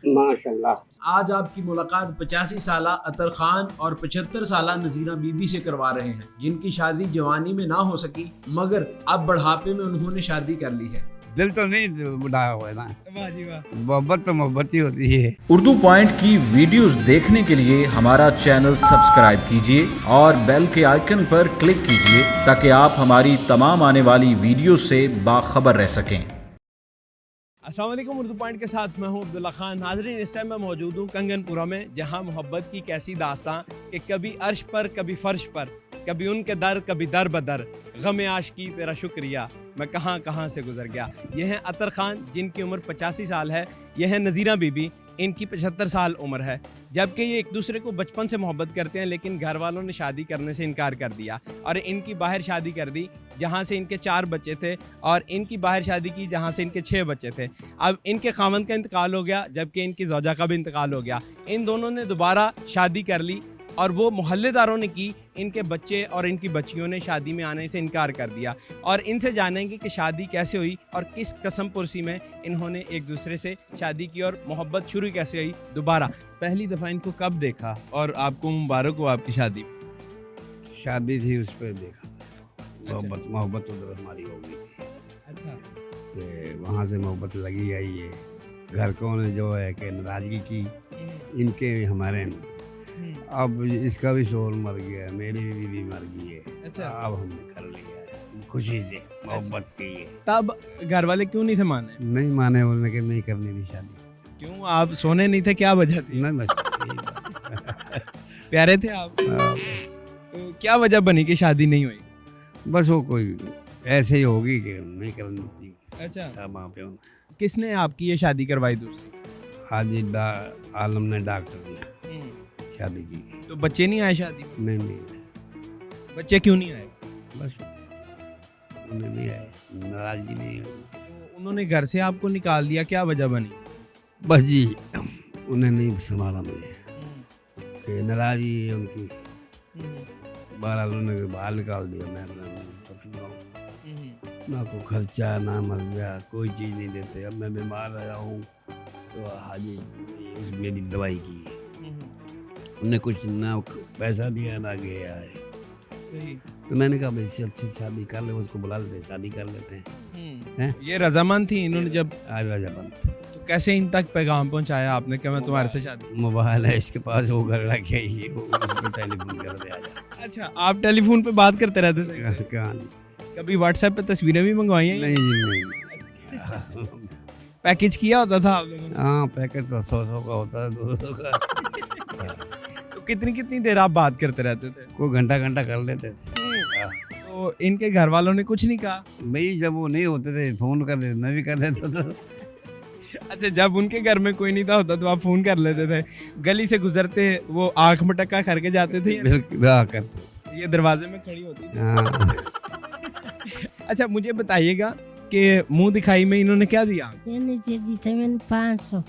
माशाल्लाह। आज आपकी मुलाकात 85 साला अतर खान और 75 साला नजीरा बीबी से करवा रहे हैं, जिनकी शादी जवानी में ना हो सकी मगर अब बढ़ापे में उन्होंने शादी कर ली है। दिल तो नहीं बुढ़ाया हुआ है ना, मोहब्बत तो मोहब्बत ही होती है। उर्दू पॉइंट की वीडियोस देखने के लिए हमारा चैनल सब्सक्राइब कीजिए और बेल के आइकन पर क्लिक कीजिए ताकि आप हमारी तमाम आने वाली वीडियो से बाखबर रह सकें। अस्सलाम वालेकुम, उर्दू पॉइंट के साथ मैं हूं अब्दुल्ला खान। नाज़रीन, इस टाइम मैं मौजूद हूं कंगनपुरा में, जहां मोहब्बत की कैसी दास्तां कि कभी अर्श पर कभी फर्श पर, कभी उनके दर कभी दर बदर, गम आशिकी तेरा शुक्रिया मैं कहां कहां से गुजर गया। ये हैं अतर खान, जिनकी उम्र 85 साल है। यह है नज़ीरा बीबी, इनकी 75 साल उम्र है। जबकि ये एक दूसरे को बचपन से मोहब्बत करते हैं, लेकिन घर वालों ने शादी करने से इनकार कर दिया और इनकी बाहर शादी कर दी, जहाँ से इनके 4 बच्चे थे, और इनकी बाहर शादी की जहाँ से इनके 6 बच्चे थे। अब इनके खामन का इंतकाल हो गया, जबकि इनकी ज़ौजा का भी इंतकाल हो गया। इन दोनों ने दोबारा शादी कर ली और वो मोहल्लेदारों ने की, इनके बच्चे और इनकी बच्चियों ने शादी में आने से इनकार कर दिया। और इनसे जानेंगे कि शादी कैसे हुई और किस कसम पुरसी में इन्होंने एक दूसरे से शादी की और मोहब्बत शुरू कैसे हुई दोबारा। पहली दफ़ा इनको कब देखा और आपको मुबारक हो आपकी शादी? शादी थी उस पर देखा था, मोहब्बत उधर हमारी हो गई थी। अच्छा, वहाँ से मोहब्बत लगी आई है। घर को ने जो है कि नाराज़गी की इनके हमारे, अब इसका भी शोर मर गया, मेरी भी मर गई है। अच्छा, अब हमने कर लिया है खुशी से, मोहब्बत की है। तब घर वाले क्यों नहीं थे माने? नहीं माने, बोलने के नहीं करनी थी शादी। क्यों, आप सोने नहीं थे, क्या वजह थी? नहीं बस प्यारे थे आप, तो क्या वजह बनी कि शादी नहीं हुई? बस वो कोई ऐसे ही होगी कि नहीं करनी थी। अच्छा, वहाँ पे किसने आपकी ये शादी करवाई दूसरी? हाजी आलम ने, डॉक्टर ने शादी की। तो बच्चे नहीं आए शादी में? नहीं, बच्चे क्यों नहीं आए? बस उन्हें नहीं आए, नाराजगी नहीं है। तो उन्होंने घर से आपको निकाल दिया, क्या वजह बनी? बस जी, उन्हें नहीं संभाला मुझे, नाराजगी है उनकी। बहरहाल उन्होंने बाहर निकाल दिया। मैं ना कोई खर्चा ना मर्जा, कोई चीज़ नहीं देते। अब मैं बीमार रहा हूँ तो हाजी मेरी दवाई की है, उन्हें कुछ ना पैसा दिया ना गया है। तो मैंने कहा भाई अच्छी शादी कर ले, उसको बुला लेते, शादी कर लेते हैं। ये रजामंद थी इन्होंने जब? आज रजामंद। तो कैसे इन तक पैगाम पहुंचाया आपने कि मैं तुम्हारे से शादी? मोबाइल है इसके पास, वो घर रखे ही, वो टेलीफोन कर दे आजा। अच्छा, आप टेलीफोन पे बात करते रहते थे? कहाँ? कभी व्हाट्सएप पे तस्वीरें भी मंगवाई हैं? नहीं जी, नहीं। पैकेज किया होता था आप लोगों ने? हाँ, पैकेज तो 100 का होता है, 200 का। तो कितनी देर आप बात करते रहते थे? कोई घंटा कर लेते थे। तो इनके घर वालों ने कुछ नहीं कहा? भाई जब वो नहीं होते थे फोन कर देते, मैं भी कर देता था। अच्छा, जब उनके घर में कोई नहीं था होता तो आप फोन कर लेते थे? गली से गुजरते वो आंख मटक्का करके जाते थे? करते, ये दरवाजे में खड़ी होती थी। हाँ। अच्छा, मुझे बताइएगा कि मुंह दिखाई में इन्होंने क्या दिया? दी थे मैंने 500।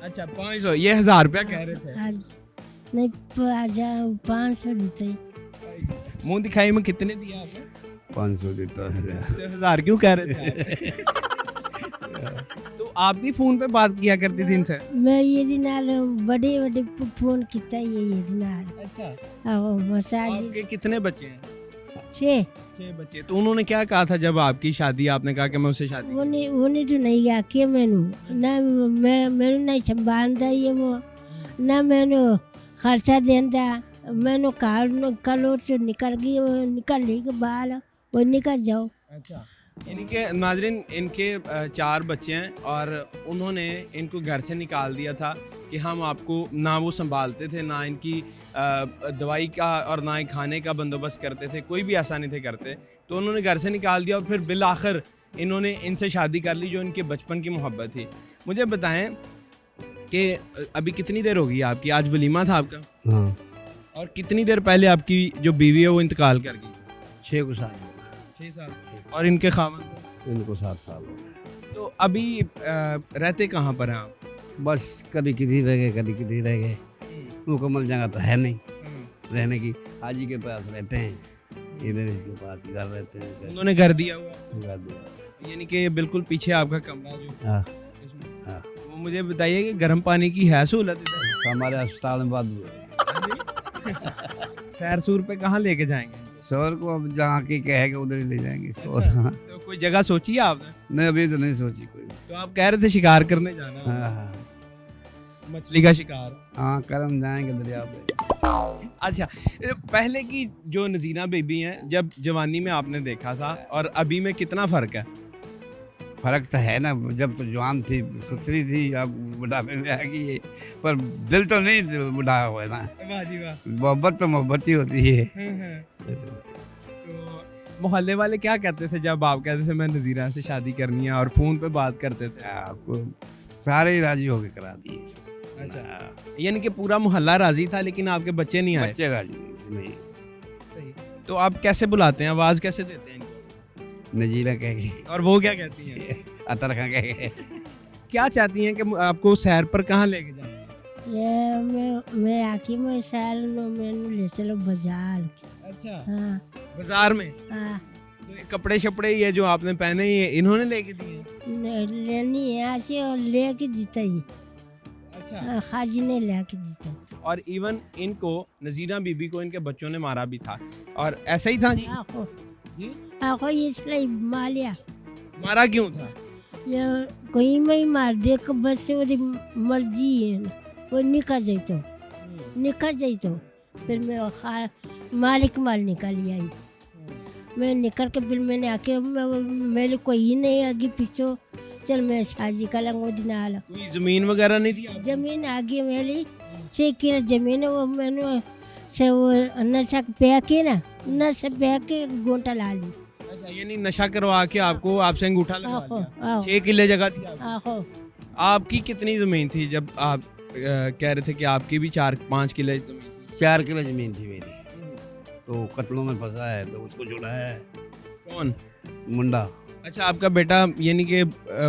अच्छा, 500? ये 1000 रुपया कह रहे थे? नहीं, 500 देते। मुंह दिखाई में कितने दिया आपने? 500 देता है। 1000 क्यों कह रहे थे? तो आप भी फोन पे बात किया करती थी इनसे? मैं ये नाल बड़े फोन किया ये नाल। अच्छा, आपके कितने बच्चे हैं? 6 बच्चे। तो उन्होंने क्या कहा था जब आपकी शादी, आपने कहा कि मैं उससे शादी? उन्हें तो नहीं गया कि मैनू ना, मैनू नहीं संभालता ये वो, ना मैनू खर्चा देता, मैनू कल से निकल गई बाल वो निकल जाओ। अच्छा, इनके नाज़रीन, इनके 4 बच्चे हैं और उन्होंने इनको घर से निकाल दिया था कि हम आपको, ना वो संभालते थे, ना इनकी दवाई का और ना ही खाने का बंदोबस्त करते थे, कोई भी ऐसा नहीं थे करते। तो उन्होंने घर से निकाल दिया और फिर बिल आखिर इन्होंने इनसे शादी कर ली, जो इनके बचपन की मोहब्बत थी। मुझे बताएं कि अभी कितनी देर होगी आपकी? आज वलीमा था आपका? हाँ। और कितनी देर पहले आपकी जो बीवी है वो इंतकाल कर गई? 6 साल। 6 साल। और इनके खामन? इनको 7 साल हो गए। तो अभी रहते कहाँ पर हैं आप? बस कभी किसी रह गए, कभी किसी रह गए। मुकम्मल जगह तो है नहीं रहने की। हाजी के पास रहते हैं, इधर इसके पास घर रहते हैं। उन्होंने घर दिया हुआ? घर दिया, यानी कि बिल्कुल पीछे आपका कमरा जो? हाँ। इसमें हाँ। वो मुझे बताइए कि गर्म पानी की है सहूलत इधर? हमारे अस्पताल में बात हुई सैर सूर पे कहाँ लेके जाएंगे? शोर को अब जहाँ की कहेगा उधर ही ले जाएंगे शोर। अच्छा, तो कोई जगह सोची है आपने? नहीं अभी तो नहीं सोची कोई। तो आप कह रहे थे शिकार करने जाना, हाँ मछली का शिकार। हाँ करम जाएंगे दरिया पे। अच्छा, पहले की जो नजीना बेबी हैं जब जवानी में आपने देखा था और अभी में कितना फर्क है? फर्क तो है ना, जब तो जवान थी सुथरी थी, अब बुढ़ापे में आ गई है, पर दिल तो नहीं बुढ़ा हुआ है ना। वाह जी वाह। मोहब्बत तो मोहब्बत ही होती है। तो मोहल्ले वाले क्या कहते थे जब आप कहते थे मैं नजीरा से शादी करनी है और फोन पे बात करते थे? आपको सारे ही राजी होके करा दिए। अच्छा, यानी कि पूरा मोहल्ला राजी था लेकिन आपके बच्चे नहीं आए? बच्चे राजी नहीं। सही। तो आप कैसे बुलाते हैं, आवाज कैसे देते हैं इनको? नजीरा कह गए और वो क्या कहती हैं? अतर खां कह गए। क्या चाहती हैं कि आपको सैर पर कहाँ लेके जाएं? ये मैं आखी में सैर नो मैंने ले चलो बाजार। अच्छा, हाँ बाजार में? हाँ तो ये कपड़े शपड़े ये जो आपने पहने ये इन्होंने लेके दिए? लेनी है ऐसे और लेके जीता ही। अच्छा। खाजी ने लेके जीता। और इवन इनको नजीरा बीबी को इनके बच्चों ने मारा भी था और ऐसा ही था जी? आखो जी? आखो इसलिए मालिया मारा क्यों था? ये कोई में ही मार दे के बस से वो मर्जी है ना, वो निकल जाए तो फिर मैं मालिक माल निकाली आई। मैं निकल के फिर मैंने आके मेरे कोई नहीं आगे पीछे, चल मैं शादी का लंगो दिन आला। कोई जमीन वगैरह नहीं थी आपको? जमीन आगे मेरी 6 किलो जमीन है, वो मैंने से वो नशा पे के ना नशा पे के गोंटा ला ली। अच्छा, यानी नशा करवा के आपको आपसे अंगूठा लगवा आहो लिया। आहो 6 किले जगह थी आपकी? आहो आपकी कितनी जमीन थी जब आप कह रहे थे कि आपकी भी 4-5 किले जमीन थी? 4 किलो जमीन थी मेरी, तो कत्लों में फंसा है तो उसको छुड़ाया है। कौन? मुंडा। अच्छा, आपका बेटा यानी कि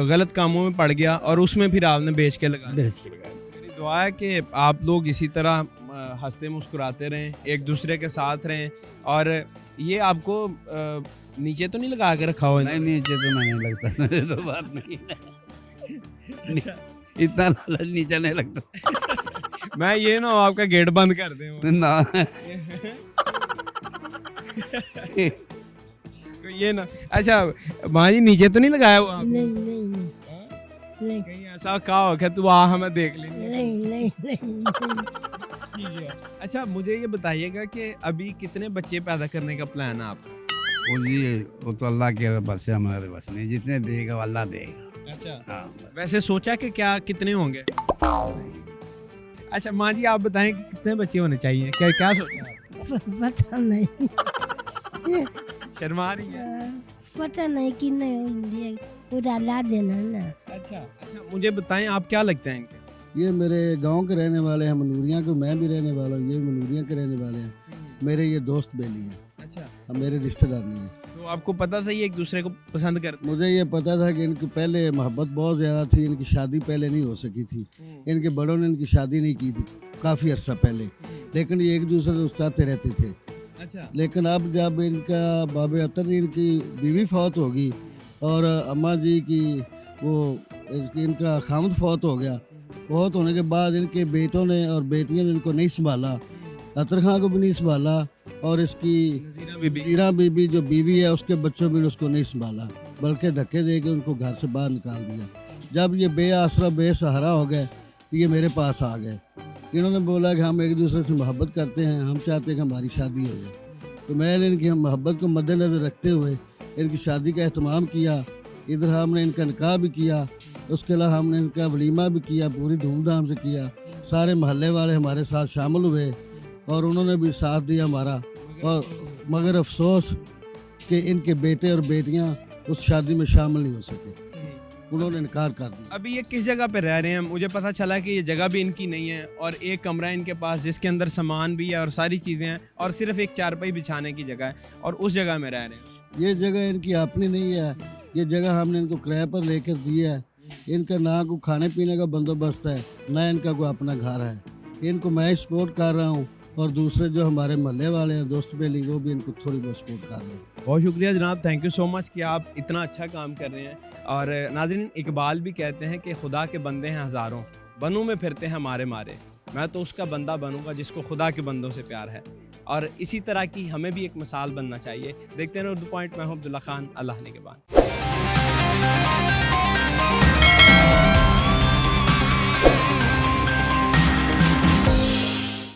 गलत कामों में पड़ गया और उसमें फिर आपने बेच के लगा दिया। बेच के लगा। मेरी दुआ है कि आप लोग इसी तरह हंसते मुस्कुराते रहें, एक दूसरे के साथ रहें। और ये आपको नीचे तो नहीं लगा के रखा हो? नहीं नीचे तो नहीं लगता। तो बात नहीं अच्छा। इतना लालच नीचे नहीं लगता। मैं ये ना आपका गेट बंद कर दे ना तो ये ना। अच्छा माँ जी, नीचे तो नहीं लगाया हुआ आपने? नहीं नहीं नहीं नहीं कहीं ऐसा कहा हो क्या तू आ हमें देख लेंगे? नहीं नहीं नहीं ठीक है। अच्छा, मुझे ये बताइएगा कि अभी कितने बच्चे पैदा करने का प्लान है आपका? वो जी वो तो अल्लाह के बस है, हमारे बस नहीं, जितने देगा वो अल्लाह देगा। अच्छा, हाँ वैसे सोचा कि क्या कितने होंगे? अच्छा माँ जी, आप बताएं कि कितने बच्चे होने चाहिए, क्या क्या सोचा है? पता नहीं शर्मा रही है? पता नहीं कि नहीं पूरा ला देना ना। अच्छा, मुझे बताएं आप क्या लगते हैं इनके? ये मेरे गांव के रहने वाले हैं, मनूरियाँ के, मैं भी रहने वाला हूँ, ये मनूरियाँ के रहने वाले हैं। मेरे ये दोस्त बेली हैं। अच्छा, अब मेरे रिश्तेदार नहीं हैं। तो आपको पता था ये एक दूसरे को पसंद करते? मुझे ये पता था कि इनकी पहले मोहब्बत बहुत ज़्यादा थी, इनकी शादी पहले नहीं हो सकी थी। इनके बड़ों ने इनकी शादी नहीं की थी काफ़ी अर्सा पहले, लेकिन ये एक दूसरे को चाहते रहते थे। अच्छा, लेकिन अब जब इनका बाबे अतर इनकी बीवी फौत होगी और अम्मा जी की वो इनका खामद फौत हो गया, फौत होने के बाद इनके बेटों ने और बेटियों ने इनको नहीं संभाला, अतर खां को भी नहीं संभाला और इसकी नजीरा बीबी। जीरा बीबी जो बीवी है उसके बच्चों भी ने उसको नहीं संभाला, बल्कि धक्के दे के उनको घर से बाहर निकाल दिया। जब ये बेआसरा बेसहारा हो गए तो ये मेरे पास आ गए। इन्होंने बोला कि हम एक दूसरे से मोहब्बत करते हैं, हम चाहते हैं कि हमारी शादी हो जाए। तो मैंने इनकी मोहब्बत को मद्देनज़र रखते हुए इनकी शादी का अहतमाम किया। इधर हमने इनका निकाह भी किया, उसके अलावा हमने इनका वलीमा भी किया, पूरी धूमधाम से किया। सारे मोहल्ले वाले हमारे साथ शामिल हुए और उन्होंने भी साथ दिया हमारा। और मगर अफसोस कि इनके बेटे और बेटियां उस शादी में शामिल नहीं हो सके, उन्होंने इनकार कर दिया। अभी ये किस जगह पे रह रहे हैं? मुझे पता चला कि ये जगह भी इनकी नहीं है और एक कमरा है इनके पास जिसके अंदर सामान भी है और सारी चीज़ें हैं और सिर्फ एक चारपाई बिछाने की जगह है और उस जगह में रह रहे हैं। ये जगह इनकी अपनी नहीं है, ये जगह हमने इनको किराए पर लेकर दी है। इनका ना कोई खाने पीने का बंदोबस्त है, ना इनका कोई अपना घर है। इनको मैं सपोर्ट कर रहा हूँ और दूसरे जो हमारे मोहल्ले वाले हैं दोस्त बेली वो भी इनको थोड़ी बहुत सपोर्ट कर रहे हैं। बहुत शुक्रिया जनाब, थैंक यू सो मच कि आप इतना अच्छा काम कर रहे हैं। और नाज़रीन, इकबाल भी कहते हैं कि खुदा के बंदे हैं हज़ारों, बनों में फिरते हैं मारे मारे, मैं तो उसका बंदा बनूंगा जिसको खुदा के बंदों से प्यार है। और इसी तरह की हमें भी एक मिसाल बनना चाहिए। देखते हैं उर्दू पॉइंट, मैं हूं अब्दुल्ला खान, अल्लाह ने के बाद।